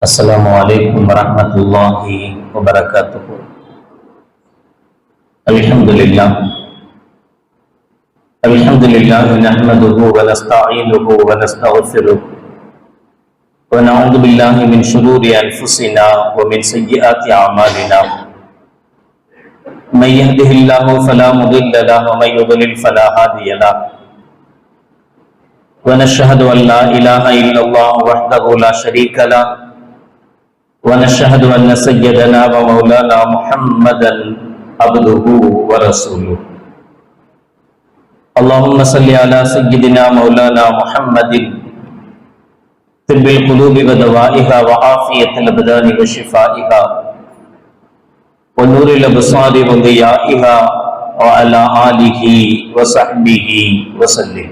السلام عليكم ورحمة الله وبركاته. الحمد لله نحمده ونستعينه ونستغفره ونعوذ بالله من شرور أنفسنا ومن سيئات أعمالنا. من يهده الله فلا مضل له ومن يضلل فلا هادي له. ونشهد أن لا إله إلا الله وحده لا شريك له ونشهد أن سيدنا ومولانا محمدا عبده ورسوله. اللهم صل على سيدنا مولانا محمد طب القلوب ودوائها وعافية الأبدان وشفائها ونور الأبصار وضيائها وعلى آله وصحبه وسلم.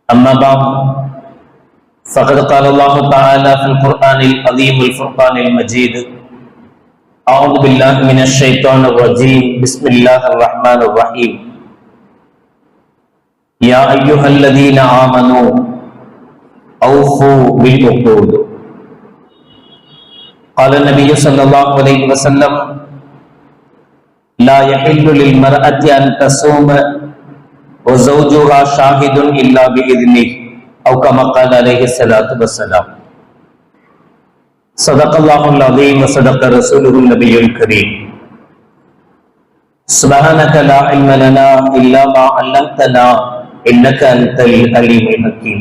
أما بعد فقد قال الله تعالى في القرآن العظيم الفرقان المجيد: أعوذ بالله من الشيطان الرجيم بسم الله الرحمن الرحيم. يا أيها الذين آمنوا أوفوا بالعقود. قال النبي صلى الله عليه وسلم: لا يحل للمرأة أن تصوم وزوجها شاهد إلا بإذنه أو كما قال عليه الصلاة والسلام. صدق الله العظيم وصدق رسوله النبي الكريم. سبحانك لا علم لنا إلا ما علمتنا إنك أنت العليم الحكيم.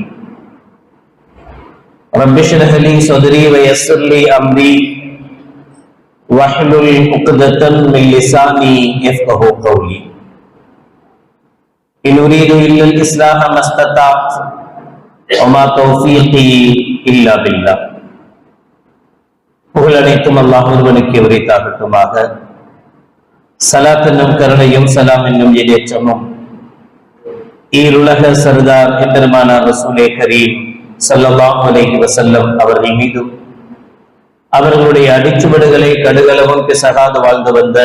رب اشرح لي صدري ويسر لي أمري واحلل عقدة من لساني يفقهوا قولي. إن أريد إلا الإصلاح ما استطعت وما توفيقي إلا بالله. புகழ் அனைத்தும் அல்லாஹ் ஒருவனுக்கு உரித்தாகட்டுமாக. சலாத் என்னும் கருணையும் சலாம் என்னும் இடைச்சமும் ஈருலக சர்தார் எம்பெருமானார் ரசூலே கரீம் ஸல்லல்லாஹு அலைஹி வஸல்லம் அவர்கள் மீதும் அவர்களுடைய அடிச்சுவடுகளை கடுகளவும் பிசகாது வாழ்ந்து வந்த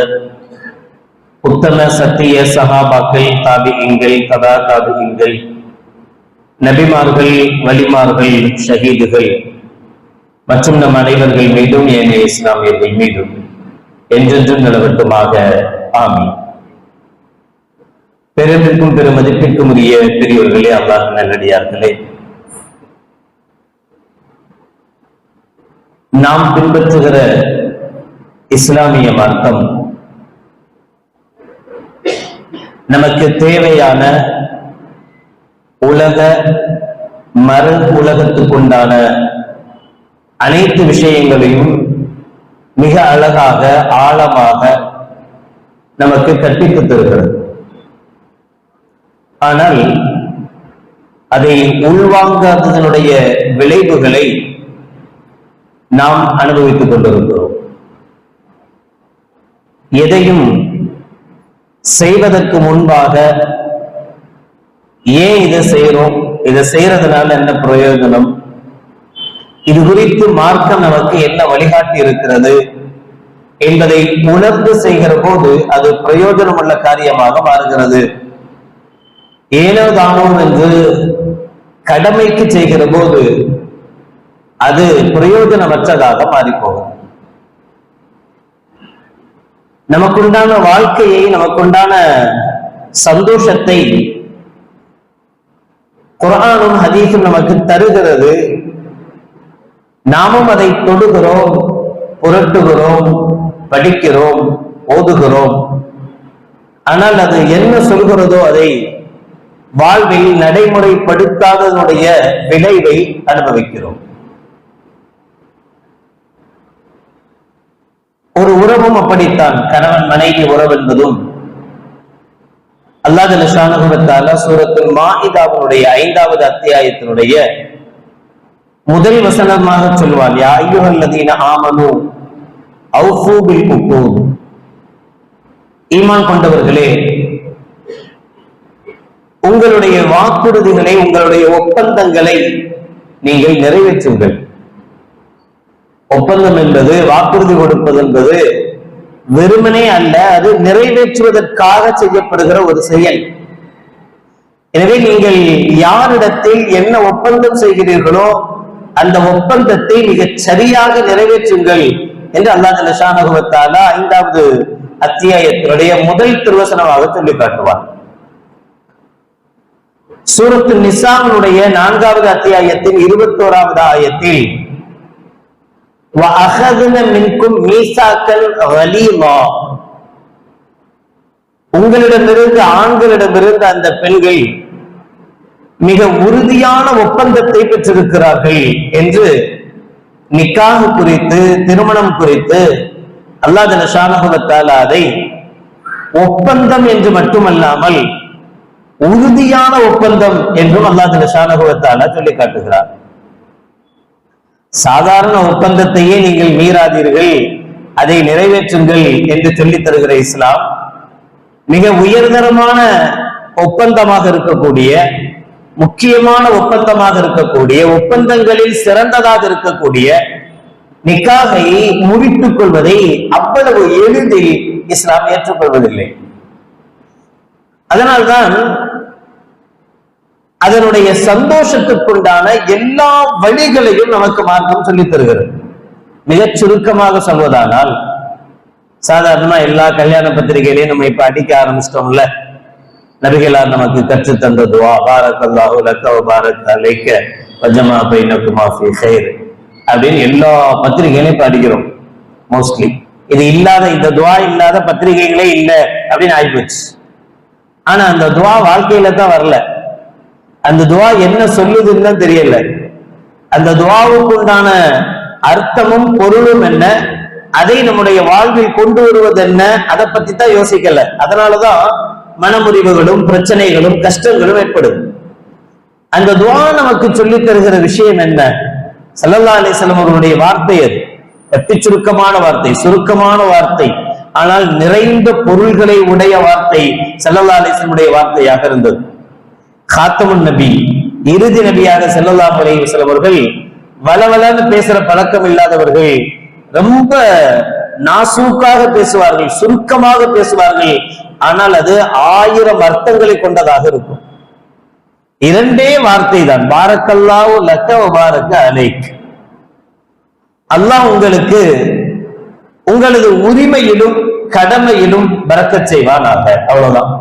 உத்தம சத்திய சஹாபாக்கள், தாபிஈன்கள், தபா தாபிஈன்கள், நபிமார்கள், வலிமார்கள், ஷஹீதுகள் மற்றும் நம் அனைவர்கள் மீதும் ஏனைய இஸ்லாமியர்கள் மீதும் என்றென்றும் நிலவட்டுமாக. ஆமீன். பெருமிற்கும் பெருமதிப்பிற்கும் உரிய பெரியவர்களே, அல்லாஹ் நல்லடியார்களே, நாம் பின்பற்றுகிற இஸ்லாமிய மார்க்கம் நமக்கு தேவையான உலக மறு உலகத்துக்குண்டான அனைத்து விஷயங்களையும் மிக அழகாக ஆழமாக நமக்கு கற்பித்து தருகிறது. ஆனால் அதை உள்வாங்காததனுடைய விளைவுகளை நாம் அனுபவித்துக் கொண்டிருக்கிறோம். எதையும் செய்வதற்கு முன்பாக ஏன் இதை செய்யறோம், இதை செய்யறதுனால என்ன பிரயோஜனம், இது குறித்து மார்க்கம் நமக்கு என்ன வழிகாட்டி இருக்கிறது என்பதை உணர்ந்து செய்கிற போது அது பிரயோஜனம் உள்ள காரியமாக மாறுகிறது. ஏனோ தானோ என்று கடமைக்கு செய்கிற போது அது பிரயோஜனமற்றதாக மாறிப்போகும். நமக்குண்டான வாழ்க்கையை, நமக்குண்டான சந்தோஷத்தை குர்ஆனும் ஹதீஸும் நமக்கு தருகிறது. நாமும் அதை தொடுகிறோம், புரட்டுகிறோம், படிக்கிறோம், ஓதுகிறோம். ஆனால் அது என்ன சொல்கிறதோ அதை வாழ்வில் நடைமுறைப்படுத்தாததனுடைய விளைவை அனுபவிக்கிறோம். ஒரு உறவும் அப்படித்தான். கணவன் மனைவி உறவு என்பதும் அல்லாஹ் ஜல்ல ஷானஹு வ தஆலா சூரத்துல் மாஇதாவுடைய 5வது அத்தியாயத்தினுடைய முதல் வசனமாக சொல்வார்: யா அய்யுஹல்லதீன ஆமனூ அவ்ஃபூ பில் உக்கூத். ஈமான் கொண்டவர்களே, உங்களுடைய வாக்குறுதிகளை, உங்களுடைய ஒப்பந்தங்களை நீங்கள் நிறைவேற்றுங்கள். ஒப்பந்தம் என்பது, வாக்குறுதி கொடுப்பது என்பது வெறுமனே அல்ல, அது நிறைவேற்றுவதற்காக செய்யப்படுகிற ஒரு செயல். எனவே நீங்கள் யாரிடத்தில் என்ன ஒப்பந்தம் செய்கிறீர்களோ அந்த ஒப்பந்தத்தை மிகச் சரியாக நிறைவேற்றுங்கள் என்று அல்லாஹ் ஜல்ல ஷானஹு வ தஆலா 5வது அத்தியாயத்தினுடைய முதல் திருவசனமாக சொல்லி காட்டுவார். சூரத்து நிசாவுடைய 4வது அத்தியாயத்தின் 21வது ஆயத்தில் வஅഖذன மின்கும் மீசாக்கன் கலீமா, உங்களிடமிருந்து ஆண்களிடமிருந்து அந்த பெண்கள் மிக உறுதியான ஒப்பந்தத்தை பெற்றிருக்கிறார்கள் என்று நிக்காஹ் குறித்து, திருமணம் குறித்து அல்லாஹ் ஜல்ல ஷானஹு வ தஆலா அதை ஒப்பந்தம் என்று மட்டுமல்லாமல் உறுதியான ஒப்பந்தம் என்றும் அல்லாஹ் ஜல்ல ஷானஹு வ தஆலா சொல்லி காட்டுகிறார். சாதாரண ஒப்பந்தத்தையே நீங்கள் மீறாதீர்கள், அதை நிறைவேற்றுங்கள் என்று சொல்லித் தருகிற இஸ்லாம் மிக உயர்தரமான ஒப்பந்தமாக இருக்கக்கூடிய, முக்கியமான ஒப்பந்தமாக இருக்கக்கூடிய, ஒப்பந்தங்களில் சிறந்ததாக இருக்கக்கூடிய நிக்காகை முறித்துக் கொள்வதை அவ்வளவு எளிதில் இஸ்லாம் ஏற்றுக்கொள்வதில்லை. அதனால்தான் அதனுடைய சந்தோஷத்துக்குண்டான எல்லா வழிகளையும் நமக்கு மார்க்கம் சொல்லித் தருகிறது. மிகச் சுருக்கமாக சொல்வதானால், சாதாரணமா எல்லா கல்யாண பத்திரிகையிலையும் நம்ம இப்ப அடிக்க ஆரம்பிச்சிட்டோம்ல, நபிகளார் நமக்கு கற்று தந்த துவா பாரக்கல்லாஹு லக வ பாரக அலைக வஜமா பைனகுமா ஃபீ கைர் அப்படின்னு எல்லா பத்திரிகைகளையும் இப்ப அடிக்கிறோம். மோஸ்ட்லி இது இல்லாத, இந்த துவா இல்லாத பத்திரிகைகளே இல்லை அப்படின்னு ஆயிப்போச்சு. ஆனா அந்த துவா வாழ்க்கையில தான் வரல. அந்த துவா என்ன சொல்லுதுன்னு தெரியல. அந்த துவாவுக்கு உண்டான அர்த்தமும் பொருளும் என்ன, அதை நம்முடைய வாழ்வில் கொண்டு வருவது என்ன, அதை பத்தி தான் யோசிக்கல. அதனாலதான் மனமுறிவுகளும் பிரச்சனைகளும் கஷ்டங்களும் ஏற்படும். அந்த துவா நமக்கு சொல்லித் தருகிற விஷயம் என்ன? ஸல்லல்லாஹு அலைஹி வஸல்லம் அவர்களுடைய வார்த்தை அது. வெட்டி சுருக்கமான வார்த்தை, சுருக்கமான வார்த்தை, ஆனால் நிறைந்த பொருள்களை உடைய வார்த்தை ஸல்லல்லாஹு அலைஹி வஸல்லம் உடைய வார்த்தையாக இருந்தது. காத்தமுன் நபி, இறுதி நபியாக ஸல்லல்லாஹு அலைஹி வஸல்லம் அவர்கள் வளவளன்னு பேசுற பழக்கம் இல்லாதவர்கள், ரொம்ப நாசூக்காக பேசுவார்கள், சுருக்கமாக பேசுவார்கள். ஆனால் அது 1000 அர்த்தங்களை கொண்டதாக இருக்கும். 2 வார்த்தை தான், பாரக்கல்லாஹு லக வ பாரக அலைக். அல்லாஹ் உங்களுக்கு உங்களது உரிமையிலும் கடமையிலும் பரக்கத் செய்வானாக. அவ்வளவுதான்.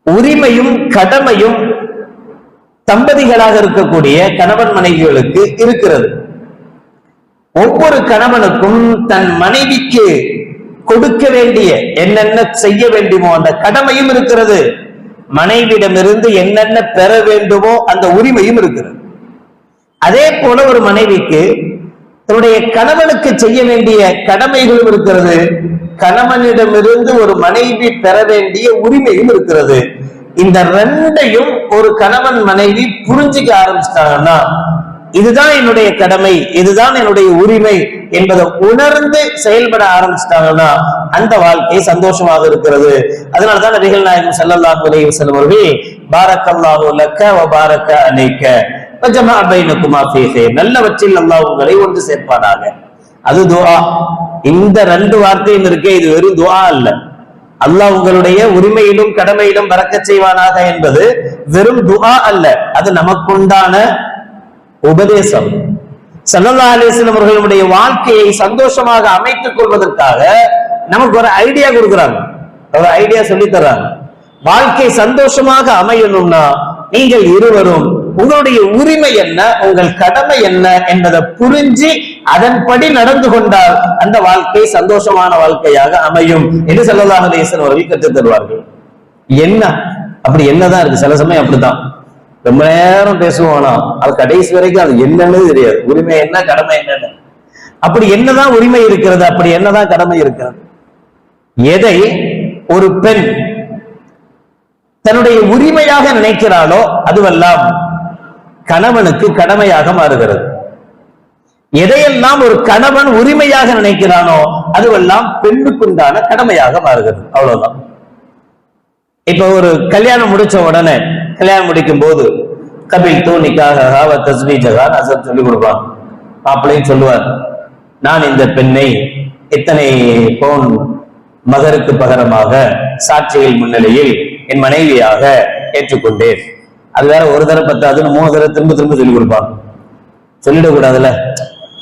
உரிமையும் கடமையும் தம்பதிகளாக இருக்கக்கூடிய கணவன் மனைவிகளுக்கு இருக்கிறது. ஒவ்வொரு கணவனுக்கும் தன் மனைவிக்கு கொடுக்க வேண்டிய என்னென்ன செய்ய வேண்டுமோ அந்த கடமையும் இருக்கிறது. மனைவியிடமிருந்து என்னென்ன பெற வேண்டுமோ அந்த உரிமையும் இருக்கிறது. அதே போல ஒரு மனைவிக்கு தன்னுடைய கணவனுக்கு செய்ய வேண்டிய கடமைகளும் இருக்கிறது. கணவனிடமிருந்து ஒரு மனைவி பெற வேண்டிய உரிமையும் இருக்கிறது. இந்த 2ஐயும் ஒரு கணவன் மனைவி புரிஞ்சுக்க ஆரம்பிச்சிட்டாங்கன்னா, இதுதான் என்னுடைய கடமை, இதுதான் என்னுடைய உரிமை என்பதை உணர்ந்து செயல்பட ஆரம்பிச்சிட்டாங்கன்னா அந்த வாழ்க்கை சந்தோஷமாக இருக்கிறது. அதனாலதான் நபிகள் நாயகம் ஸல்லல்லாஹு அலைஹி வஸல்லம் அவர்கள் பாரக்கல்லாஹு லக வ பாரக அலைக வஜமா பைனகுமா ஃபீ கைர், நல்லவற்றில் அல்லாஹ் உங்களை ஒன்று சேர்ப்பானாக. அது துஆ. இந்த 2 வார்த்தையும் இருக்கே, இது வெறும் துஆ அல்ல. அல்லாஹ் உங்களுடைய உரிமையிலும் கடமையிலும் பரக்கத் செய்வானாக என்பது வெறும் துஆ அல்ல, அது நமக்குண்டான உபதேசம். ஸல்லல்லாஹு அலைஹி வஸல்லம் அவர்களுடைய வாழ்க்கையை சந்தோஷமாக அமைத்துக் கொள்வதற்காக நமக்கு ஒரு ஐடியா கொடுக்குறாங்க, ஒரு ஐடியா சொல்லி தர்றாங்க. வாழ்க்கை சந்தோஷமாக அமையணும்னா நீங்கள் இருவரும் உங்களுடைய உரிமை என்ன, உங்கள் கடமை என்ன என்பதை புரிஞ்சு அதன்படி நடந்து கொண்டால் அந்த வாழ்க்கை சந்தோஷமான வாழ்க்கையாக அமையும் என்று ஸல்லல்லாஹு அலைஹி வஸல்லம் அவர்கள் கற்றுத் தருவார்கள். என்ன அப்படி என்னதான் இருக்கு? சில சமயம் அப்படித்தான், ரொம்ப நேரம் பேசுவோம்னா அது கடைசி வரைக்கும் அது என்னன்னு தெரியாது, உரிமை என்ன கடமை என்னன்னு. அப்படி என்னதான் உரிமை இருக்கிறது, அப்படி என்னதான் கடமை இருக்கிறது? எதை ஒரு பெண் தன்னுடைய உரிமையாக நினைக்கிறாளோ அதுவெல்லாம் கணவனுக்கு கடமையாக மாறுகிறது. எதையெல்லாம் ஒரு கணவன் உரிமையாக நினைக்கிறானோ அதுவெல்லாம் பெண்ணுக்குண்டான கடமையாக மாறுகிறது. அவ்வளவுதான். இப்ப ஒரு கல்யாணம் முடிச்ச உடனே, கல்யாணம் முடிக்கும் போது கபில் தூ நிக்காஹா வ தஸ்வீஜஹா அசர் சொல்லி கொடுப்பாங்க. மாப்பிள்ளையும் சொல்லுவார், நான் இந்த பெண்ணை இத்தனை பவுன் மகருக்கு பகரமாக சாட்சிகள் முன்னிலையில் என் மனைவியாக ஏற்றுக்கொண்டேன். அது வேற ஒரு தடவை பத்தாதுன்னு 3 தடவை திரும்ப திரும்ப சொல்லிக் கொடுப்பாங்க. சொல்லிடக்கூடாதுல்ல.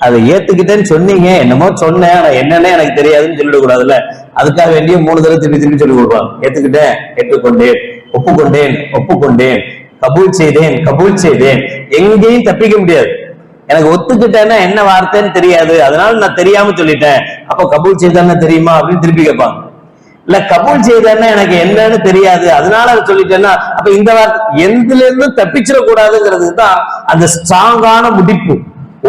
அதை ஏத்துக்கிட்டேன்னு சொன்னீங்க, என்னமோ சொன்னேன், ஆனா என்னன்னே எனக்கு தெரியாதுன்னு சொல்லிடக்கூடாதுல்ல. அதுக்காக வேண்டிய 3 தடவை திருப்பி திருப்பி சொல்லி கொடுப்பாங்க. ஏத்துக்கிட்டேன், ஏற்றுக்கொண்டேன், ஒப்புக்கொண்டேன், ஒப்புக்கொண்டேன், கபூல் செய்தேன், கபூல் செய்தேன். எங்கேயும் தப்பிக்க முடியாது. எனக்கு ஒத்துக்கிட்டேன்னா என்ன வார்த்தைன்னு தெரியாது, அதனால நான் தெரியாம சொல்லிட்டேன். அப்ப கபூல் செய்தேன்னா தெரியுமா அப்படின்னு திருப்பி கேட்பாங்க. இல்ல கபூல் செய்தேன்னா எனக்கு என்னன்னு தெரியாது, அதனால சொல்லிட்டேன்னா, அப்ப இந்த வார்த்தை எதுல இருந்து தப்பிச்சிடக்கூடாதுங்கிறது தான் அந்த ஸ்ட்ராங்கான முடிப்பு.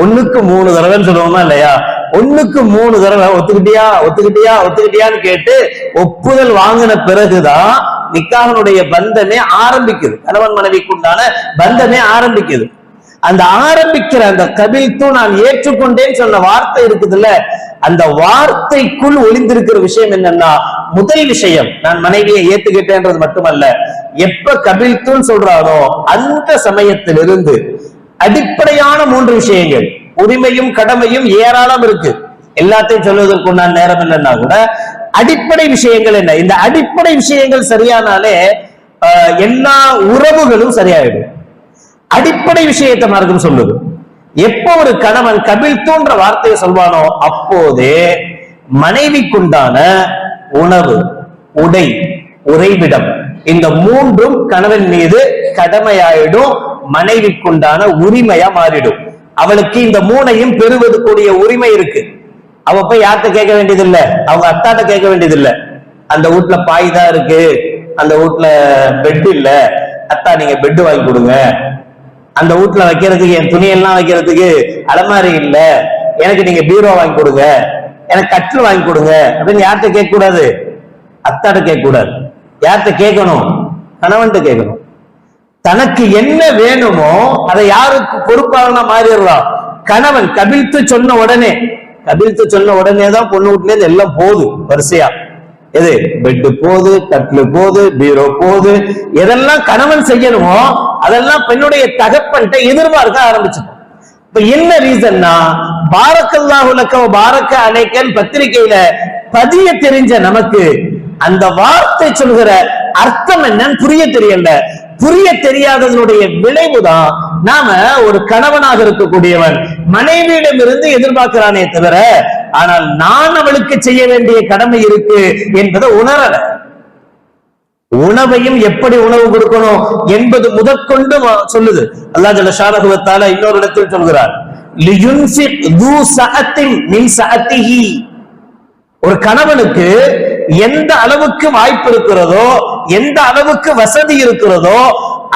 1க்கு 3 தடவைன்னு சொல்லுவோமா இல்லையா? 1க்கு 3 தடவை ஒத்துக்கிட்டியா ஒத்துக்கிட்டியா ஒத்துக்கிட்டியான்னு கேட்டு ஒப்புதல் வாங்கின பிறகுதான் நிக்காஹ்னுடைய பந்தமே ஆரம்பிக்குது. கணவன் மனைவிக்கு உண்டான பந்தமே ஆரம்பிக்குது. அந்த ஆரம்பிக்கிற அந்த கபில்து, நான் ஏற்றுக்கொண்டேன்னு சொன்ன வார்த்தை இருக்குதுல்ல, அந்த வார்த்தைக்குள் ஒளிந்திருக்கிற விஷயம் என்னன்னா, முதல் விஷயம் நான் மனைவியை ஏத்துக்கிட்டேன்றது மட்டுமல்ல, எப்ப கபில்துன்னு சொல்றானோ அந்த சமயத்திலிருந்து அடிப்படையான 3 விஷயங்கள், உரிமையும் கடமையும் ஏராளம் இருக்கு, எல்லாத்தையும் சொல்வதற்கு நான் நேரம் இல்லைன்னா கூட அடிப்படை விஷயங்கள் என்ன, இந்த அடிப்படை விஷயங்கள் சரியானாலே எல்லா உறவுகளும் சரியாயிடும். அடிப்படை விஷயத்தை மார்க்கம் சொல்லுது. எப்போ ஒரு கணவன் கபில்துன்ற வார்த்தையை சொல்வானோ அப்போதே மனைவிக்குண்டான உணவு, உடை, உறைவிடம், இந்த 3ம் கணவன் மீது கடமையாயிடும், மனைவிக்குண்டான உரிமையா மாறிடும். அவளுக்கு இந்த 3ஐயும் பெறுவது கூடிய உரிமை இருக்கு. அவ போய் யார்கிட்ட கேட்க வேண்டியதில்லை, அவங்க அத்தாட்ட கேட்க வேண்டியதில்லை. அந்த வீட்டுல பாய் தான் இருக்கு, அந்த வீட்டுல பெட் இல்ல, அத்தா நீங்க பெட் வாங்கி கொடுங்க, அந்த வீட்டுல வைக்கிறதுக்கு என் துணியெல்லாம் வைக்கிறதுக்கு அலமாரி இல்ல, எனக்கு நீங்க பீரோ வாங்கி கொடுங்க, எனக்கு கட்டில் வாங்கி கொடுங்க அப்படின்னு யார்கிட்ட கேட்க கூடாது, அத்தாட்ட கேட்க கூடாது. யார்கிட்ட கேட்கணும்? கணவன்கிட்ட கேட்கணும். தனக்கு என்ன வேணுமோ அதை யாருக்கு பொறுப்பாக மாறிடலாம். கணவன் கபில்த்து சொன்ன உடனே, கபில்த்து சொன்ன உடனே தான் பொண்ணு வீட்டுல இருந்து எல்லாம் போகுது வரிசையா. எது பெட்டு போகுது, கட்டிலு போகுது, பீரோ போகுது. எதெல்லாம் கணவன் செய்யணுமோ அதெல்லாம் பெண்ணுடைய தகப்பன்ட்ட எதிர்பார்க்க ஆரம்பிச்சிடும். இப்ப என்ன ரீசன்னா, பாரக்கல்லாஹு லக்க வ பாரக்க அலைக்கன் பத்திரிகையில பதிய தெரிஞ்ச நமக்கு அந்த வார்த்தை சொல்கிற அர்த்தம் என்னன்னு புரிய தெரியல. புரிய தெரியாததனுடைய விளைவுதான் நாம ஒரு கணவனாக இருக்கக்கூடியவன் மனைவியிடம் இருந்து எதிர்பார்க்கிறானே தவிர, ஆனால் நான் அவளுக்கு செய்ய வேண்டிய கடமை இருக்கு என்பதை உணரல. உணவையும் எப்படி உணவு கொடுக்கணும் என்பது முதற்கொண்டு சொல்லுது. அல்லாஹ் ஜல்ல ஷானஹு வ தஆலா இன்னொரு இடத்தில் சொல்கிறார், லியுன்ஃபிக் து சஅத்தின் மின் சஅத்திஹி. ஒரு கணவனுக்கு எந்த அளவுக்கு வாய்ப்பு இருக்கிறதோ, எந்த அளவுக்கு வசதி இருக்கிறதோ,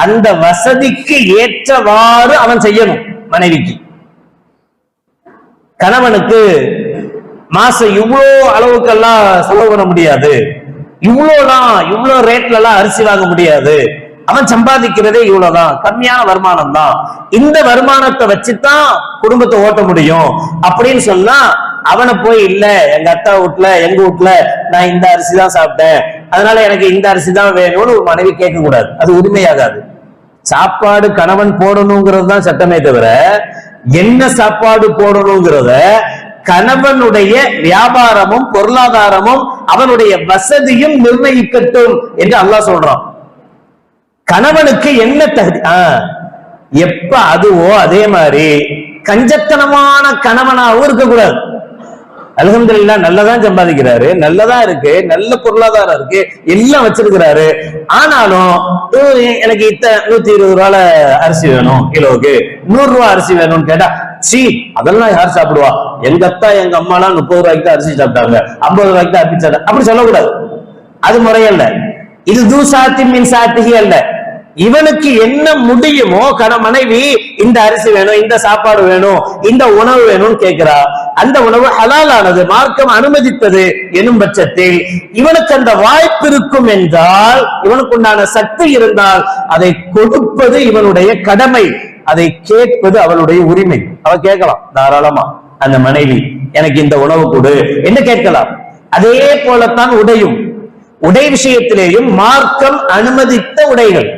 அந்த வசதிக்கு ஏற்றவாறு அவன் செய்யணும் மனைவிக்கு. கணவனுக்கு மாசம் இவ்வளோ அளவுக்கெல்லாம் செலவு பண்ண முடியாது, இவ்வளோ ரேட்ல எல்லாம் அரிசி வாங்க முடியாது, அவன் சம்பாதிக்கிறதே இவ்வளவுதான், கம்மியான வருமானம் தான், இந்த வருமானத்தை வச்சுதான் குடும்பத்தை ஓட்ட முடியும் அப்படின்னு சொன்னா, அவனை போய் இல்ல எங்க அத்தா வீட்டுல எங்க வீட்டுல நான் இந்த அரிசி தான் சாப்பிட்டேன், அதனால எனக்கு இந்த அரிசி தான் வேணும்னு ஒரு மனைவி கேட்க கூடாது. அது உரிமையாகாது. சாப்பாடு கணவன் போடணுங்கிறது தான் சட்டமே தவிர, என்ன சாப்பாடு போடணுங்கிறத கணவனுடைய வியாபாரமும் பொருளாதாரமும் அவனுடைய வசதியும் நிர்ணயிக்கட்டும் என்று அல்லாஹ் சொல்றான். கணவனுக்கு என்ன தகுதி, எப்ப அதுவோ அதே மாதிரி கஞ்சத்தனமான கணவனாகவும் இருக்கக்கூடாது. அல்ஹம்துலில்லாஹ் நல்லதான் சம்பாதிக்கிறாரு, நல்லதா இருக்கு, நல்ல பொருளாதாரம் இருக்கு, எல்லாம் வச்சிருக்கிறாரு. ஆனாலும் எனக்கு 120 ரூபாய் அரிசி வேணும் கிலோவுக்கு, 100 ரூபாய் அரிசி வேணும்னு கேட்டா, சீ அதெல்லாம் யார் சாப்பிடுவா, எங்க அத்தா எங்க அம்மா எல்லாம் 30 ரூபாய்க்கு தான் அரிசி சாப்பிட்டாங்க, 50 ரூபாய்க்கு தான் அரிசி சாப்பிட்டாங்க, அப்படி சொல்லக்கூடாது. அது முறையல்ல. இது தூ சாத்தி மின் சாத்திகி அல்ல. இவனுக்கு என்ன முடியுமோ மனைவி இந்த அரிசி வேணும், இந்த சாப்பாடு வேணும், இந்த உணவு வேணும்னு கேட்கிறா. அந்த உணவு ஹலாலானது, மார்க்கம் அனுமதித்தது எனும் பட்சத்தில் இவனுக்கு அந்த வாய்ப்பு இருக்கும் என்றால், இவனுக்கு உண்டான சக்தி இருந்தால் அதை கொடுப்பது இவனுடைய கடமை, அதை கேட்பது அவளுடைய உரிமை. அவ கேட்கலாம் தாராளமா, அந்த மனைவி எனக்கு இந்த உணவு கொடு என்று கேட்கலாம். அதே போலத்தான் உடையும், உடை விஷயத்திலேயும் மார்க்கம் அனுமதித்த உடைகள்.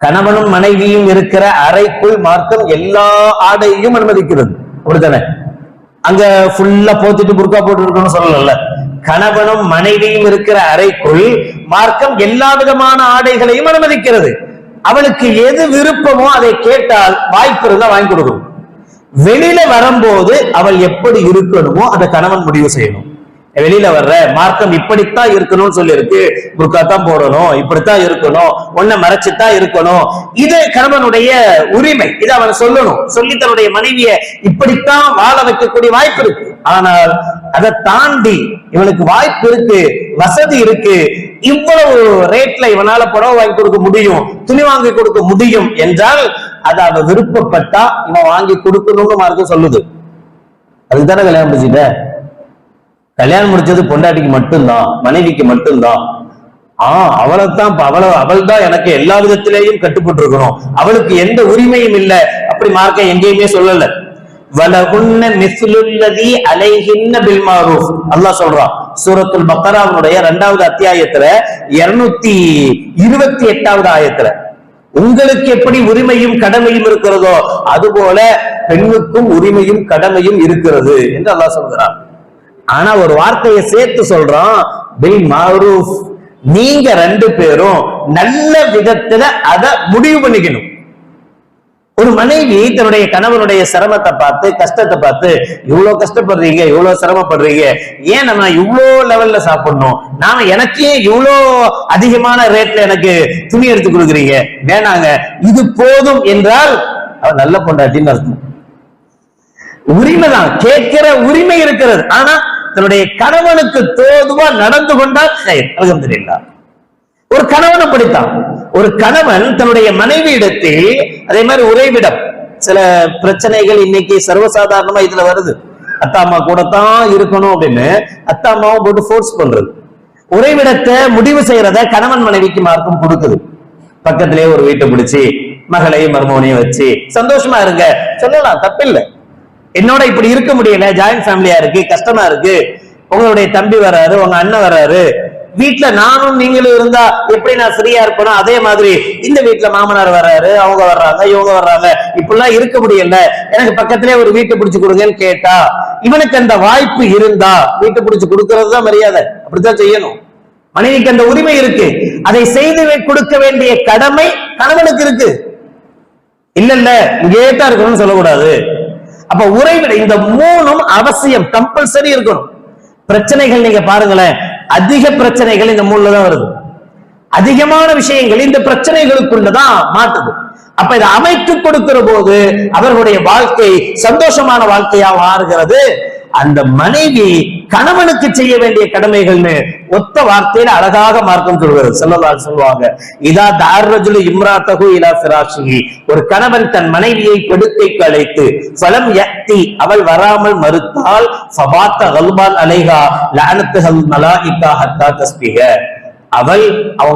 கணவனும் மனைவியும் இருக்கிற அறைக்குள் மார்க்கம் எல்லா ஆடையையும் அனுமதிக்கிறது. அப்படித்தானே? அங்க ஃபுல்லா போத்திட்டு புர்கா போட்டு இருக்கணும்னு சொல்லல. கணவனும் மனைவியும் இருக்கிற அறைக்குள் மார்க்கம் எல்லா விதமான ஆடைகளையும் அனுமதிக்கிறது. அவளுக்கு எது விருப்பமோ அதை கேட்டால் வாய்ப்பு இருந்தா வாங்கி கொடுக்கணும். வெளியில வரும்போது அவள் எப்படி இருக்கணுமோ அதை கணவன் முடிவு செய்யணும். வெளியில வர்ற மார்க்கம் இப்படித்தான் இருக்கணும்னு சொல்லி இருக்கு, புர்கா தான் போடணும், இப்படித்தான் இருக்கணும், ஒன்ன மறைச்சுதான் இருக்கணும், இது கணவனுடைய உரிமை. இதை அவன் சொல்லணும். சொல்லி தன்னுடைய மனைவியை இப்படித்தான் வாழ வைக்கக்கூடிய வாய்ப்பு இருக்கு. ஆனால் அதை தாண்டி இவனுக்கு வாய்ப்பு இருக்கு, வசதி இருக்கு, இவ்வளவு ரேட்ல இவனால புடவை வாங்கி கொடுக்க முடியும், துணி வாங்கி கொடுக்க முடியும் என்றால் அதை அவ விருப்பப்பட்டா இவன் வாங்கி கொடுக்கணும்னு மார்க்கம் சொல்லுது. அதுதானே கல்யாணம் முடிச்சுட்ட. கல்யாணம் முடிச்சது பொண்டாட்டிக்கு மட்டும்தான், மனைவிக்கு மட்டும்தான். அவளைத்தான் அவள் தான் எனக்கு எல்லா விதத்திலேயும் கட்டுப்பட்டு இருக்கணும், அவளுக்கு எந்த உரிமையும் இல்லை, அப்படி மார்க்கம் எங்கேயுமே சொல்லல. வலகுன்ன மிஸ்லுல்லதி அலைஹின்ன பில் மாரூஃப் அல்லாஹ் சொல்றான் சூரத்துல் பக்கராவுடைய 2வது அத்தியாயத்துல 228வது ஆயத்துல. உங்களுக்கு எப்படி உரிமையும் கடமையும் இருக்கிறதோ அதுபோல பெண்ணுக்கும் உரிமையும் கடமையும் இருக்கிறது என்று அல்லாஹ் சொல்கிறான். ஆனா ஒரு வார்த்தையை சேர்த்து சொல்றான், பில் மாரூஃப். நீங்க 2 பேரும் நல்ல விதத்துல அதை முடிவு பண்ணிக்கணும். ஒரு மனைவி தன்னுடைய கணவனுடைய சிரமத்தை பார்த்து, கஷ்டத்தை பார்த்து, இவ்வளவு கஷ்டப்படுறீங்க, இவ்வளவு சிரமப்படுறீங்க, ஏன் நம்ம இவ்வளோ லெவல்ல சாப்பிடணும், நாம எனக்கே இவ்வளோ அதிகமான ரேட்ல எனக்கு துணி எடுத்து கொடுக்குறீங்க, வேணாங்க, இது போதும் என்றால் அவன் நல்ல பொண்டாட்டின்னு அர்த்தம். உரிமைதான், கேட்கிற உரிமை இருக்கிறது. ஆனா தன்னுடைய கணவனுக்கு தோதுவா நடந்து கொண்டால் அல்ஹம்துலில்லாஹ். ஒரு கணவன் அப்படித்தான். ஒரு கணவன் தன்னுடைய மனைவி இடத்தில் அதே மாதிரி உறைவிடம், சில பிரச்சனைகள் இன்னைக்கு சர்வசாதாரணமா இதுல வருது. அத்தா அம்மா கூட தான் இருக்கணும் அப்படின்னு அத்தா அம்மாவும் போட்டு ஃபோர்ஸ் பண்றது. உறைவிடத்தை முடிவு செய்யறத கணவன் மனைவிக்கு மார்க்கம் கொடுக்குது. பக்கத்திலேயே ஒரு வீட்டை பிடிச்சி மகளையும் மருமகனையும் வச்சு சந்தோஷமா இருங்க சொல்லலாம், தப்பில்லை. என்னோட இப்படி இருக்க முடியல, ஜாயிண்ட் ஃபேமிலியா இருக்கு, கஷ்டமா இருக்கு, உங்களுடைய தம்பி வர்றாரு, உங்க அண்ணன் வர்றாரு, வீட்டுல நானும் நீங்களும் இருந்தா எப்படி நான் ஃப்ரீயா இருப்பேனோ அதே மாதிரி இந்த வீட்டுல மாமனார் வர்றாரு, அவங்க வர்றாங்க, இவங்க வர்றாங்க, இப்படிலாம் இருக்க முடியல, எனக்கு பக்கத்திலே ஒரு வீட்டை பிடிச்சு கொடுங்கன்னு கேட்டா இவனுக்கு அந்த வாய்ப்பு இருந்தா வீட்டை பிடிச்சு கொடுக்கறது தான் மரியாதை. அப்படித்தான் செய்யணும். மனைவிக்கு அந்த உரிமை இருக்கு, அதை செய்து கொடுக்க வேண்டிய கடமை கணவனுக்கு இருக்கு. இல்ல இல்ல இங்கே தான் இருக்கணும்னு சொல்லக்கூடாது. அப்ப உறைவிட இந்த 3ம் அவசியம், கம்பல்சரி இருக்கணும். பிரச்சனைகள் நீங்க பாருங்களேன், அதிக பிரச்சனைகள் இந்த 3ல தான் வருது. அதிகமான விஷயங்கள் இந்த பிரச்சனைகளுக்குள்ளதான் மாட்டுது. அப்ப இதை அமைத்து கொடுக்கிற போது அவர்களுடைய வாழ்க்கை சந்தோஷமான வாழ்க்கையா மாறுகிறது. அந்த மனைவி கணவனுக்கு செய்ய வேண்டிய கடமைகள்னு ஒத்த வார்த்தையில அழகாக மார்க்கம் சொல்கிறது. ஸல்லல்லாஹு சொல்லுவாங்க, இதா தார்ரஜுலு இம்ராத்தஹு இலா ஃபிராஷிஹி, ஒரு கணவன் தன் மனைவியை படுக்கைக்கு அழைத்து ஃபலம் யத்தி, அவள் வராமல் மறுத்தால் ஃபபாத்த கல்பான் அலைஹா லஅனத்துஹல் மலாயிகா ஹத்தா தஸ்பிஹ, அவன்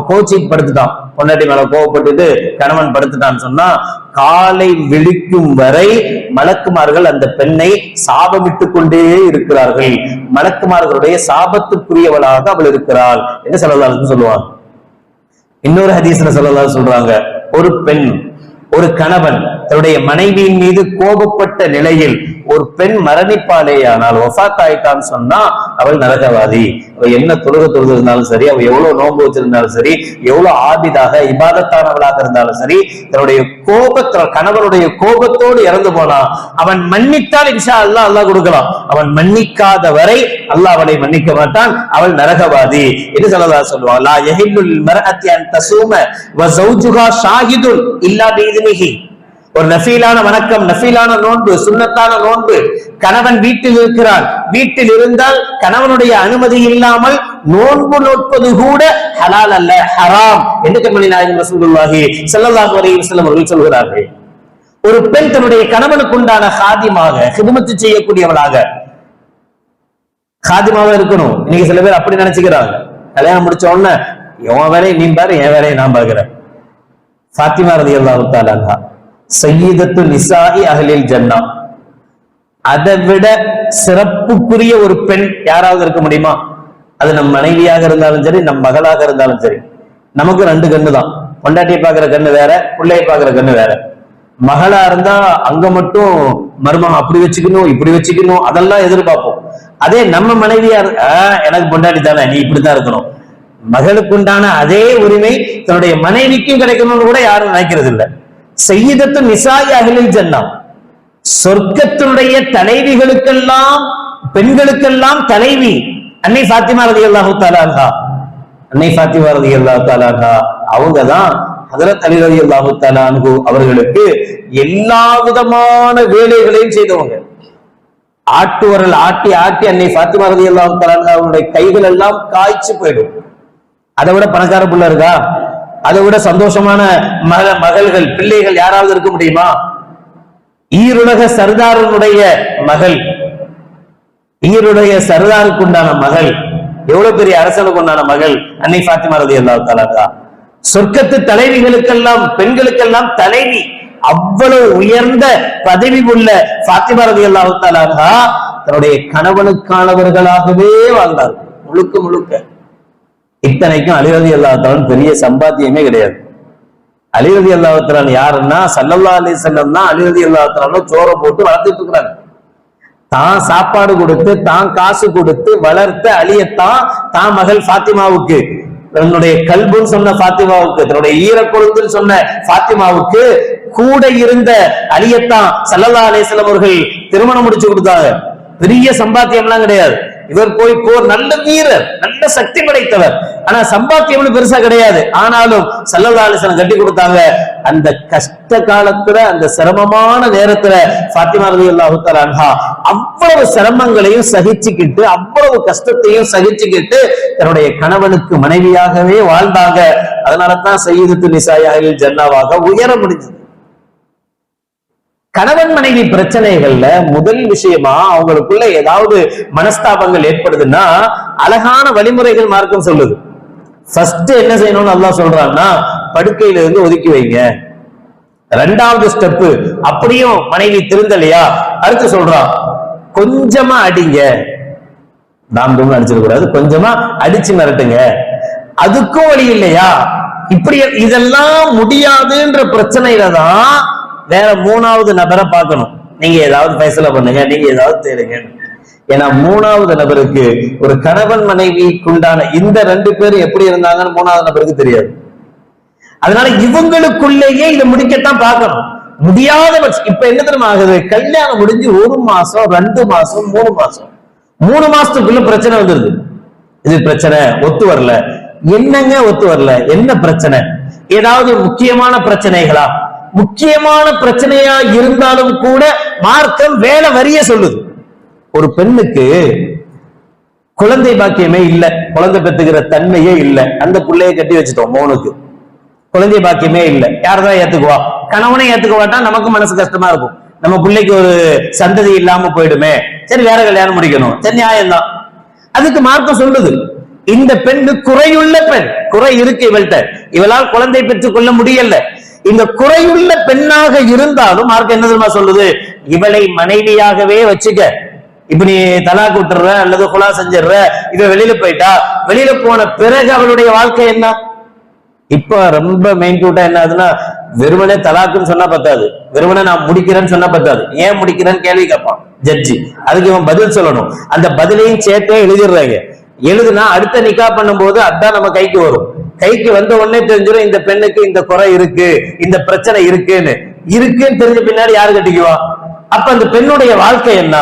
கோச்சிங் படுத்துட்டான், பொண்டாட்டி மேல கோவப்பட்டுட்டு கணவன் படுத்துட்டான்னு சொன்னா காலை விழிக்கும் வரை மலக்குமார்கள் அந்த பெண்ணை சாபமிட்டுக் கொண்டே இருக்கிறார்கள். மலக்குமார்களுடைய சாபத்துக்குரியவளாக அவள் இருக்கிறாள் என்று ஸல்லல்லாஹு சொல்லுவாங்க. இன்னொரு ஹதீஸ்ல ஸல்லல்லாஹு சொல்றாங்க, ஒரு பெண், ஒரு கணவன் தன்னுடைய மனைவியின் மீது கோபப்பட்ட நிலையில் ஒரு பெண் மரணிப்பாளேயானால், வஃபாத் ஆயிட்டான்னு சொன்னா அவள் நரகவாதி. அவள் என்ன தொழுது இருந்தாலும் சரி, அவள் எவ்வளவு நோன்பு வச்சிருந்தாலும் சரி, எவ்வளவு ஆபிதாக இபாதத்தானவளாக இருந்தாலும் சரி, தன்னுடைய கணவனுடைய கோபத்தோடு இறந்து போனா அவன் மன்னித்தால் இன்ஷா அல்லாஹ் அல்லாஹ் கொடுக்கலாம். அவன் மன்னிக்காத வரை அல்லாஹ் அவளை மன்னிக்க மாட்டான், அவள் நரகவாதி என்று ஸல்லல்லாஹு சொல்லுவாங்க. லா யஹில்லுல் மர்அத்தி அன் தஸூம வ ஸௌஜுஹா ஷாஹிதுன் இல்லா பிஇذنஹி. ஒரு நஃபீலான வணக்கம், நஃபீலான நோன்பு, சுன்னத்தான நோன்பு, கணவன் வீட்டில் இருக்கிறான், வீட்டில் இருந்தால் கணவனுடைய அனுமதி இல்லாமல் நோன்பு நோட்பது கூட ஹலால் அல்ல, ஹராம் என்று கண்மணி நாயகம் ரசூலுல்லாஹி ஸல்லல்லாஹு அலைஹி வஸல்லம் அவர்கள் சொல்கிறார்கள். ஒரு பெண் தன்னுடைய கணவனுக்கு உண்டான ஹாதிமாக, ஹிதுமத்து செய்யக்கூடியவளாக ஹாதிமாக இருக்கணும். இன்னைக்கு சில பேர் அப்படி நினைச்சுக்கிறாங்க, கல்யாணம் முடிச்ச உடனே என் வேலையை நீ பாரு, என் வேலையை நான் பார்க்கிறேன். ஃபாத்திமா ரலியல்லாஹு தஆலா அன்ஹா சய்யிதத்து நிசாஇ அஹ்லில் ஜன்னா, அதை விட சிறப்புக்குரிய ஒரு பெண் யாராவது இருக்க முடியுமா? அது நம் மனைவியாக இருந்தாலும் சரி, நம் மகளாக இருந்தாலும் சரி. நமக்கு 2 கண்ணு தான், பொண்டாட்டியை பாக்குற கண்ணு வேற, பிள்ளையை பாக்குற கண்ணு வேற. மகளா இருந்தா அங்க மட்டும் மருமகன் அப்படி வச்சுக்கணும், இப்படி வச்சுக்கணும், அதெல்லாம் எதிர்பார்ப்போம். அதே நம்ம மனைவியா எனக்கு பொண்டாட்டி தானே, நீ இப்படித்தான் இருக்கணும், மகளுக்கு உண்டான அதே உரிமை தன்னுடைய மனைவிக்கும் கிடைக்கணும்னு கூட யாரும் நினைக்கிறது இல்லை. சய்யிதத்து நிசாஇ அஹ்லில் ஜன்னah, சொர்க்கத்தினுடைய தலைவிகளுக்கெல்லாம் பெண்களுக்கெல்லாம் தலைவி அன்னை ஃபாத்திமா ரலியல்லாஹு தஆலா அன்ஹா. அன்னை ஃபாத்திமா ரலியல்லாஹு தஆலா அன்ஹா அவங்கதான் ஹஜ்ரத் அலி ரலியல்லாஹு தஆலா அன்ஹு அவர்களுக்கு எல்லா விதமான வேலைகளையும் செய்தவங்க. ஆட்டுவரல் ஆட்டி ஆட்டி அன்னை ஃபாத்திமா ரலியல்லாஹு தஆலா அன்ஹா அவருடைய கைகள் எல்லாம் காய்ச்சி போயிடும். அதை விட பணக்கார பிள்ளை இருக்கா? அதை விட சந்தோஷமான மகள்கள் பிள்ளைகள் யாராவது இருக்க முடியுமா? ஈருலக சர்தாரனுடைய மகள், ஈருடைய சர்தாருக்கு உண்டான மகள், எவ்வளவு பெரிய அரசனுக்கு உண்டான மகள் அன்னை ஃபாத்திமா ரலியல்லாஹு தஆலா அன்ஹா. சொர்க்கத்து தலைவிகளுக்கெல்லாம் பெண்களுக்கெல்லாம் தலைவி, அவ்வளவு உயர்ந்த பதவி உள்ள ஃபாத்திமா ரலியல்லாஹு தஆலா அன்ஹா தன்னுடைய கணவனுக்கானவர்களாகவே வாழ்ந்தார் முழுக்க முழுக்க. இத்தனைக்கும் அலி ரலியல்லாஹு தஆலா பெரிய சம்பாத்தியமே கிடையாது. அலி ரலியல்லாஹு தஆலா யாருன்னா ஸல்லல்லாஹு அலைஹி வஸல்லம் தான் அலி ரலியல்லாஹு தஆலா சோற போட்டு வளர்த்துட்டு இருக்கிறாங்க. தான் சாப்பாடு கொடுத்து தான் காசு கொடுத்து வளர்த்த அலியத்தான் தான் மகள் ஃபாத்திமாவுக்கு, தன்னுடைய கல்புன்னு சொன்ன ஃபாத்திமாவுக்கு, தன்னுடைய ஈரக்கொழுந்துன்னு சொன்ன ஃபாத்திமாவுக்கு கூட இருந்த அலியத்தான் ஸல்லல்லாஹு அலைஹி வஸல்லம் அவர்கள் திருமணம் முடிச்சு கொடுத்தாங்க. பெரிய சம்பாத்தியம் எல்லாம் கிடையாது. இவர் போய் போர் நல்ல வீரர், நல்ல சக்தி படைத்தவர், ஆனா சம்பாத்தியம் பெருசா கிடையாது. ஆனாலும் ஸல்லல்லாஹு அலைஹி வஸல்லம் கட்டி கொடுத்தாங்க. அந்த கஷ்ட காலத்துல, அந்த சிரமமான நேரத்துல ஃபாத்திமா ரலியல்லாஹு தஆலா அன்ஹா அவ்வளவு சிரமங்களையும் சகிச்சுக்கிட்டு, அவ்வளவு கஷ்டத்தையும் சகிச்சுக்கிட்டு தன்னுடைய கணவனுக்கு மனைவியாகவே வாழ்ந்தாங்க. அதனாலதான் சய்யிதத்து நிசாஇ அஹ்லில் ஜன்னாவாக உயர முடிஞ்சது. கணவன் மனைவி பிரச்சனைகள்ல முதல் விஷயமா அவங்களுக்குள்ள ஏதாவது மனஸ்தாபங்கள் ஏற்படுதுன்னா அழகான வழிமுறைகள் மார்க்கம் சொல்லுது. ஃபர்ஸ்ட் என்ன செய்யணும்னு அல்லாஹ் சொல்றான்னா, படுக்கையில இருந்து ஒதுக்கி வைங்க. ரெண்டாவது ஸ்டெப், அப்படியும் மனைவி திருந்தலையா, அடுத்து சொல்றான் கொஞ்சமா அடிங்க. நாம் அடிச்சிடக்கூடாது, கொஞ்சமா அடிச்சு மிரட்டுங்க. அதுக்கும் வழி இல்லையா, இப்படி இதெல்லாம் முடியாதுன்ற பிரச்சனையில தான் வேற மூணாவது நபரை பார்க்கணும். நீங்க ஏதாவது ஃபைசலா பண்ணுங்க, நீங்க ஏதாவது தேடுங்க. ஏன்னா மூணாவது நபருக்கு, ஒரு கணவன் மனைவிக்குண்டான இந்த ரெண்டு பேரும் எப்படி இருந்தாங்கன்னு மூணாவது நபருக்கு தெரியாது. அதனால இவங்களுக்குள்ளேயே இதை முடிக்கத்தான் பார்க்கணும். முடியாத இப்ப என்ன தெரியுமா ஆகுது, கல்யாணம் முடிஞ்சு 1 மாசம் 2 மாசம் 3 மாசம் 3 மாசத்துக்குள்ள பிரச்சனை வந்துருது. இது பிரச்சனை, ஒத்து வரல. என்னங்க ஒத்து வரல, என்ன பிரச்சனை? ஏதாவது முக்கியமான பிரச்சனைகளா? முக்கியமான பிரச்சனையா இருந்தாலும் கூட மார்க்கம் வேலை வரிய சொல்லுது. ஒரு பெண்ணுக்கு குழந்தை பாக்கியமே இல்ல, குழந்தை பெற்றுக்கிற தன்மையே இல்ல, அந்த பிள்ளைய கட்டி வச்சுட்டோம், மோனுக்கு குழந்தை பாக்கியமே இல்ல, யார்தான் ஏத்துக்குவா? கணவனை ஏத்துக்குவாட்டா நமக்கு மனசு கஷ்டமா இருக்கும். நம்ம பிள்ளைக்கு ஒரு சந்ததி இல்லாம போயிடுமே, சரி வேற கல்யாணம் முடிக்கணும், சரி நியாயம்தான். அதுக்கு மார்க்கம் சொல்லுது, இந்த பெண்ணு குறையுள்ள பெண், குறை இருக்கு இவள்கிட்ட, இவளால் குழந்தை பெற்றுக் கொள்ள முடியல. இந்த குறையுள்ள பெண்ணாக இருந்தாலும் மார்க்கம் என்ன தெரியுமா சொல்லுது, இவளை மனைவியாகவே வச்சுக்க. இப்ப நீ தலாக் விட்டுற அல்லது குலா செஞ்சிடுற, இவ வெளியில போயிட்டா, வெளியில போன பிறகு அவளுடைய வாழ்க்கை என்ன? இப்ப ரொம்ப மெயின் டூட்டா என்ன ஆகுதுன்னா, வெறுமனே தலாக்குன்னு சொன்னா பத்தாது, வெறுமனே நான் முடிக்கிறேன்னு சொன்னா பத்தாது. ஏன் முடிக்கிறேன்னு கேள்வி கேட்பான் ஜட்ஜி, அதுக்கு இவன் பதில் சொல்லணும். அந்த பதிலையும் சேர்த்தே எழுதிடுறாங்க. எழுதுனா அடுத்த நிக்கா பண்ணும் போது அதான் நம்ம கைக்கு வரும். கைக்கு வந்த உடனே தெரிஞ்சிடும் இந்த பெண்ணுக்கு இந்த குறை இருக்கு, இந்த பிரச்சனை இருக்குன்னு தெரிஞ்ச பின்னாடி யாரு கட்டிக்குவா? அப்ப அந்த பெண்ணுடைய வாழ்க்கை என்ன?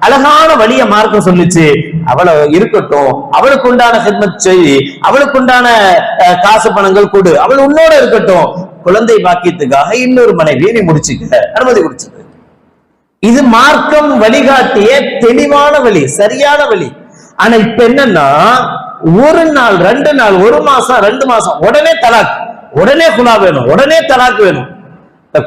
அழகான வழிய மார்க்கம் சொல்லிச்சு, அவளை இருக்கட்டும், அவளுக்கு உண்டான ஹித்மத் செய், அவளுக்கு உண்டான காசு பணங்கள் கொடு, அவள் உன்னோட இருக்கட்டும், குழந்தை பாக்கியத்துக்காக இன்னொரு மனைவியை நீ முடிச்சுக்க அனுமதி கொடுச்சது. இது மார்க்கம் வழிகாட்டிய தெளிவான வழி, சரியான வழி. ஆனா இப்ப என்னன்னா, 1 நாள் 2 நாள் 1 மாசம் 2 மாசம் உடனே தலாக், உடனே குலா வேணும், உடனே தலாக் வேணும்.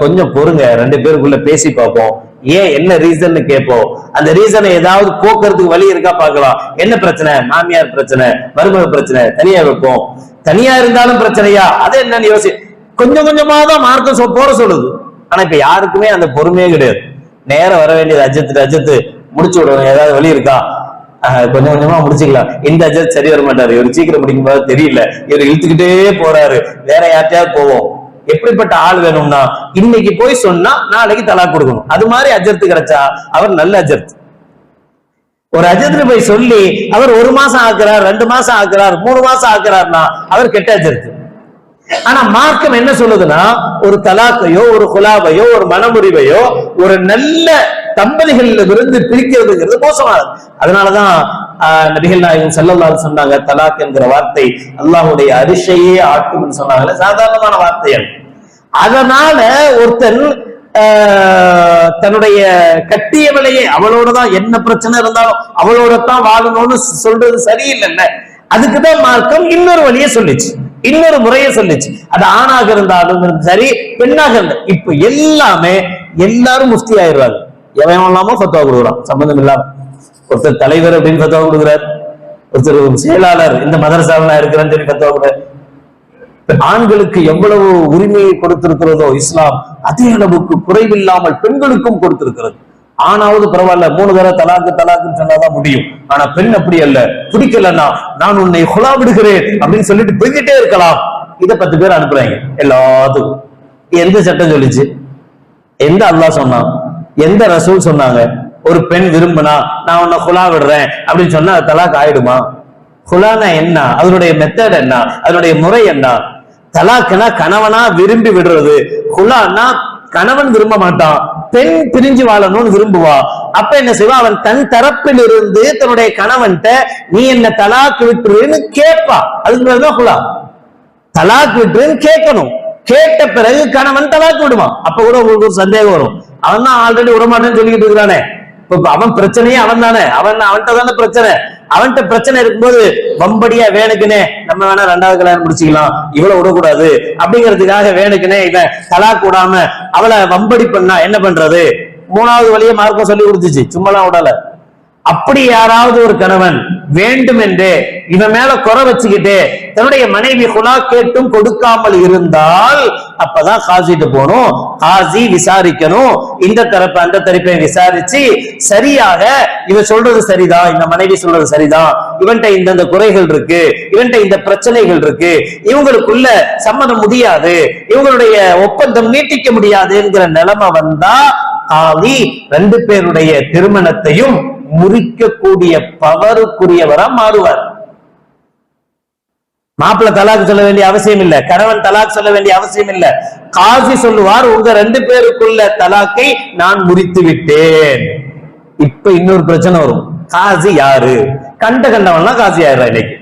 கொஞ்சம் பொறுங்க, 2 பேருக்குள்ள பேசி பார்ப்போம், ஏன் என்ன ரீசன் கேட்போம். அந்த ரீசனை ஏதாவது போக்குறதுக்கு வழி இருக்கா பார்க்கலாம். என்ன பிரச்சனை? மாமியார் பிரச்சனை, மருமக பிரச்சனை, தனியா வைப்போம். தனியா இருந்தாலும் பிரச்சனையா, அது என்னன்னு யோசி. கொஞ்சம் கொஞ்சமா தான் மார்க்கம் போற சொல்லுது. ஆனா இப்ப யாருக்குமே அந்த பொறுமையே கிடையாது. நேரம் வர வேண்டியது அஜத்து முடிச்சு விடுவோம், ஏதாவது வழி இருக்கா, கொஞ்சம் கொஞ்சமா முடிச்சுக்கலாம். இந்த அஜத் சரி வர மாட்டாரு, இவர் சீக்கிரம் முடிக்கும் போது தெரியல, இவர் இழுத்துக்கிட்டே போறாரு, வேற யார்ட்டையாவது போவோம். எப்படிப்பட்ட ஆள் வேணும்னா, இன்னைக்கு போய் சொன்னா நாளைக்கு தலாக் கொடுக்கணும். அது மாதிரி அஜர்த்து கிடைச்சா அவர் நல்ல அஜர்த். ஒரு அஜத்துல போய் சொல்லி அவர் 1 மாசம் ஆக்குறார், 2 மாசம் ஆக்குறார், 3 மாசம் ஆக்குறாருன்னா அவர் கெட்ட அஜத்து. ஆனா மார்க்கம் என்ன சொல்லுதுன்னா, ஒரு தலாக்கையோ ஒரு குலாவையோ ஒரு மனமுறிவையோ ஒரு நல்ல தம்பதிகள்ல இருந்து பிரிக்கிறதுங்கிறது மோசமானது. அதனாலதான் நபிகள் நாயகம் ஸல்லல்லாஹு அலைஹி சொன்னாங்க, தலாக் என்கிற வார்த்தை அல்லாஹ்வுடைய அரிசையே ஆட்டும்னு சொன்னாங்கல்ல, சாதாரணமான வார்த்தைகள். அதனால ஒருத்தன் தன்னுடைய கட்டியவளையே அவளோடதான் என்ன பிரச்சனை இருந்தாலும் அவளோட தான் வாழணும்னு சொல்றது சரியில்லைல்ல. அதுக்குதான் மார்க்கம் இன்னொரு வழியை சொல்லிச்சு, இன்னொரு முறையை சொல்லிச்சு. அது ஆணாக இருந்தாலும் சரி, பெண்ணாக இருந்தா. இப்ப எல்லாரும் முஃப்தி ஆயிடுவாங்க. எவன் இல்லாம ஃபத்வா கொடுக்குறான் சம்பந்தம் இல்லாம. ஒருத்தர் தலைவர் அப்படின்னு ஃபத்வா கொடுக்குறார், ஒருத்தர் செயலாளர் இந்த மதரசாவில் இருக்கிறான்னு சொல்லி ஃபத்வா கொடுக்குறார். ஆண்களுக்கு எவ்வளவு உரிமையை கொடுத்திருக்கிறதோ இஸ்லாம், அதே அளவுக்கு குறைவில்லாமல் பெண்களுக்கும் கொடுத்திருக்கிறது. ஆணாவது பரவாயில்ல, 3 தடவை தலாக்குன்னு சொன்னாதான் முடியும். ஆனா பெண் அப்படி அல்ல, பிடிக்கலன்னா நான் உன்னை குலா விடுகிறேன் அப்படின்னு சொல்லிட்டு போய்கிட்டே இருக்கலாம். இதை 10 பேர் அனுப்புறாங்க எல்லாத்துக்கும். எந்த சட்டம் சொல்லிச்சு? எந்த அல்லாஹ் சொன்னான்? எந்த ரசூல் சொன்னாங்க? ஒரு பெண் விரும்பினா நான் உன்னை குலா விடுறேன் அப்படின்னு சொன்னா தலாக் ஆயிடுமா? குலானா என்ன? அதனுடைய மெத்தட் என்ன? அதனுடைய முறை என்ன? தலாக்னா கணவனா விரும்பி விடுறது, குலான்னா கணவன் விரும்ப மாட்டான், பெண் பிரிஞ்சு வாழணும்னு விரும்புவா. அப்ப என்ன செய்வா? அவன் தன் தரப்பில் இருந்து தன்னுடைய கணவன்கிட்ட நீ என்ன தலாக்கு விட்டுருன்னு கேட்பா. அதுக்குதான் குலா. தலாக்கு விட்டுருன்னு கேட்கணும். கேட்ட பிறகு கணவன் தலாக்கு விடுவான். அப்ப கூட உங்களுக்கு ஒரு சந்தேகம் வரும், அவன் தான் ஆல்ரெடி விடமாட்டேன்னு சொல்லிக்கிட்டு இருக்கிறானே, இப்ப அவன் பிரச்சனையே அவன் தானே, அவன்கிட்ட தானே பிரச்சனை. அவன்கிட்ட பிரச்சனை இருக்கும்போது வம்படியா வேணுக்குனே நம்ம வேணா 2வது கல்யாணம் முடிச்சுக்கலாம், இவ்வளவு விடக்கூடாது அப்படிங்கிறதுக்காக வேணுக்குனே இவன் தலாக் விடாம அவளை வம்படி பண்ணா என்ன பண்றது? 3வது வழியை மார்க்கம் சொல்லி கொடுத்துச்சு, சும்மாலாம் விடல. அப்படி யாராவது ஒரு கணவன் வேண்டுமென்றே இவன் மேல குறை வச்சுக்கிட்டு தன்னுடைய மனைவி குலா கேட்டும் கொடுக்காமல் இருந்தால் அப்பதான் காசிட்டு போகணும். காசி விசாரிக்கணும், இந்த தரப்பு அந்த தரப்பை விசாரிச்சு சரியாக இவன் சொல்றது சரிதான், இந்த மனைவி சொல்றது சரிதான், இவன்கிட்ட இந்த குறைகள் இருக்கு, இவன்கிட்ட இந்த பிரச்சனைகள் இருக்கு, இவங்களுக்குள்ள சம்மதம் முடியாது, இவங்களுடைய ஒப்பந்தம் நீட்டிக்க முடியாதுங்கிற நிலைமை வந்தா காவி 2 பேருடைய திருமணத்தையும் முறிக்கக்கூடிய பவருக்குரியவரா மாறுவார். மாப்பிள்ள தலாக் சொல்ல வேண்டிய அவசியம் இல்ல, கணவன் தலாக் சொல்ல வேண்டிய அவசியம் இல்ல. காசி சொல்லுவார், உங்க 2 பேருக்குள்ள தலாக்கை நான் முறித்து விட்டேன். இப்ப இன்னொரு பிரச்சனை வரும், காசி யாரு? கண்டவன்லாம் காசி ஆயிடுறா. இன்னைக்கு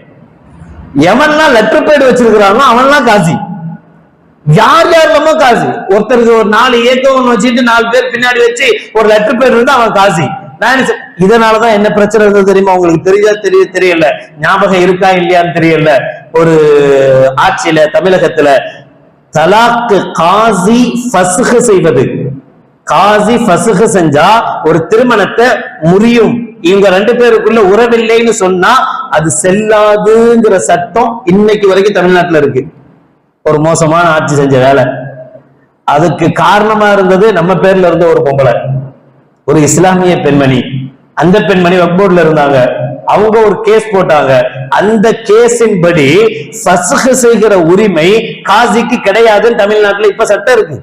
எவன்லாம் லெட்டர் பேட் வச்சிருக்கிறானோ அவன்லாம் காசி. யார் யாருலமோ காசி. ஒருத்தருக்கு ஒரு 4 ஏக்கம் வச்சுட்டு 4 பேர் பின்னாடி வச்சு ஒரு லெட்டர் பேட் இருந்தா அவன் காசி. இதனாலதான் என்ன பிரச்சனை இருந்தது தெரியுமா? உங்களுக்கு தெரியல, ஞாபகம் இருக்கா இல்லையான்னு தெரியல. ஒரு ஆட்சியில தமிழகத்துல தலாக்கு காசி ஃபஸ்ஹ் செய்வது, காசி ஃபஸ்ஹ் செஞ்சா ஒரு திருமணத்தை முறியும், இவங்க 2 பேருக்குள்ள உறவில்லைன்னு சொன்னா அது செல்லாதுங்கிற சட்டம் இன்னைக்கு வரைக்கும் தமிழ்நாட்டுல இருக்கு. ஒரு மோசமான ஆட்சி செஞ்ச வேலை. அதுக்கு காரணமா இருந்தது நம்ம பேர்ல இருந்த ஒரு பொம்பளை, ஒரு இஸ்லாமிய பெண்மணி. அந்த பெண்மணி வக்போர்ட்ல இருந்தாங்க, அவங்க ஒரு கேஸ் போட்டாங்க. அந்த கேஸின் படி ஃபஸ்ஹ் செய்கிற உரிமை காசிக்கு கிடையாதுன்னு தமிழ்நாட்டுல இப்ப சட்டம் இருக்கு.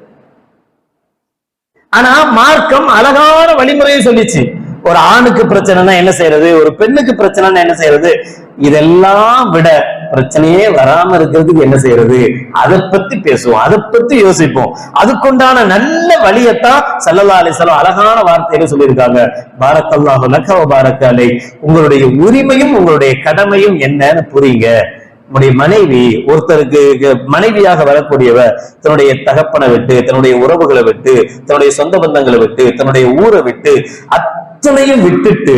ஆனா மார்க்கம் அழகான வழிமுறையை சொல்லிச்சு. ஒரு ஆணுக்கு பிரச்சனைனா என்ன செய்யறது, ஒரு பெண்ணுக்கு பிரச்சனைனா என்ன செய்யறது, இதெல்லாம் விட பிரச்சனையே வராம இருக்கிறதுக்கு என்ன செய்யறது, அதை பத்தி பேசுவோம், அதை பத்தி யோசிப்போம். அதுக்குண்டான நல்ல வழியத்தான் ஸல்லல்லாஹு அலைஹி வஸல்லம் அழகான வார்த்தையில சொல்லியிருக்காங்க. பாரக்கல்லாஹு லக வ பாரக அலைக். உங்களுடைய உரிமையும் உங்களுடைய கடமையும் என்னன்னு புரியுங்க. நம்முடைய மனைவி, ஒருத்தருக்கு மனைவியாக வரக்கூடியவ தன்னுடைய தகப்பனை விட்டு, தன்னுடைய உறவுகளை விட்டு, தன்னுடைய சொந்த பந்தங்களை விட்டு, தன்னுடைய ஊரை விட்டு அத்தனையும் விட்டுட்டு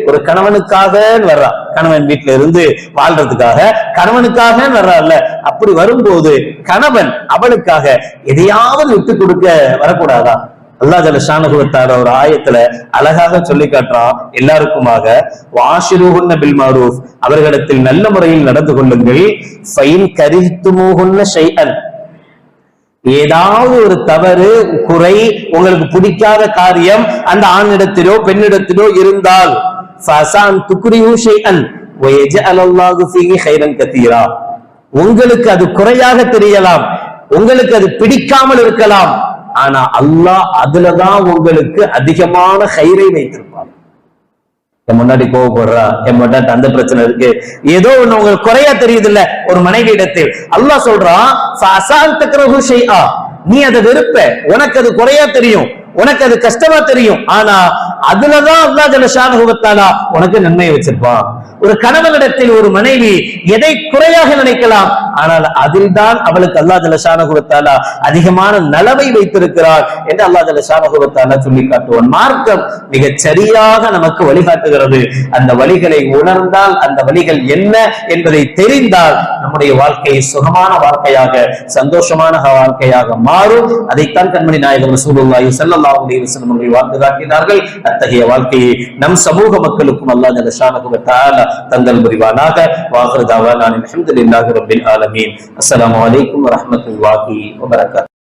ஒரு கணவனுக்காக வர்றா. கணவன் வீட்டுல இருந்து வாழ்றதுக்காக கணவனுக்காக வர்றாள்ல. அப்படி வரும்போது கணவன் அவளுக்காக எதையாவது விட்டு கொடுக்க வரக்கூடாதா? அல்லாஹ் ஜல்ல ஷானஹு வ தஆலா ஒரு ஆயத்துல அழகாக சொல்லி காட்டுறான், எல்லாருக்குமாக வாஷிருஹுன்ன பில் மஅரூஃப், அவர்களிடத்தில் நல்ல முறையில் நடந்து கொள்ளுங்கள். ஃபைன் கரிஹ்துமூஹுன்ன ஷைஅன், ஏதாவது ஒரு தவறு குறை உங்களுக்கு பிடிக்காத காரியம் அந்த ஆணிடத்திலோ பெண்ணிடத்திலோ இருந்தால் ஃபஸான் துக்ரிஹு ஷைஅன் வ யஜஅலல்லாஹு ஃபீஹி கைரன் கதீரா, உங்களுக்கு அது குறையாக தெரியலாம், உங்களுக்கு அது பிடிக்காமல் இருக்கலாம், ஆனா அல்லாஹ் அதுலதான் உங்களுக்கு அதிகமான கைரை வைத்திருப்பார். என் முன்னாடி கோவப்படுறா, என் முன்னாடி அந்த பிரச்சனை இருக்கு, ஏதோ ஒண்ணு உங்களுக்கு குறையா தெரியுது இல்ல ஒரு மனைவி இடத்தில். அல்லாஹ் சொல்றான், நீ அதை வெறுப்ப, உனக்கு அது குறையா தெரியும், உனக்கு அது கஷ்டமா தெரியும், ஆனா அதுலதான் அல்லாஹ் ஜல்ல ஷானஹு வ தஆலா உனக்கு நன்மையை வச்சிருப்பான். ஒரு கணவனிடத்தில் ஒரு மனைவி எதை குறையாக நினைக்கலாம், ஆனால் அதில் தான் அவளுக்கு அல்லாஹ் ஜல்ல ஷானஹு வ தஆலா அதிகமான நலவை வைத்திருக்கிறார் என்று அல்லாஹ் ஜல்ல ஷானஹு வ தஆலா சொல்லி காட்டுவான். மார்க்கம் மிகச் சரியாக நமக்கு வழிகாட்டுகிறது. அந்த வழிகளை உணர்ந்தால், அந்த வழிகள் என்ன என்பதை தெரிந்தால் நம்முடைய வாழ்க்கை சுகமான வாழ்க்கையாக, சந்தோஷமான வாழ்க்கையாக மாறும். அதைத்தான் கண்மணி நாயகம் ரசூலுல்லாஹி ஸல்லல்லாஹு அலைஹி வஸல்லம் அவர்கள் வாழ்ந்து காட்டினார்கள். அத்தகைய வாழ்க்கையை நம் சமூக மக்களுக்கும் அல்லாஹ் ஜல்ல ஷானஹு வ தஆலா தந்தல் புரிவானாக. வாஹிரு தஅவானா அல்ஹம்துலில்லாஹி ரப்பில் ஆலமீன். அஸ்ஸலாமு அலைக்கும் வரஹ்மத்துல்லாஹி வபரகாத்துஹு.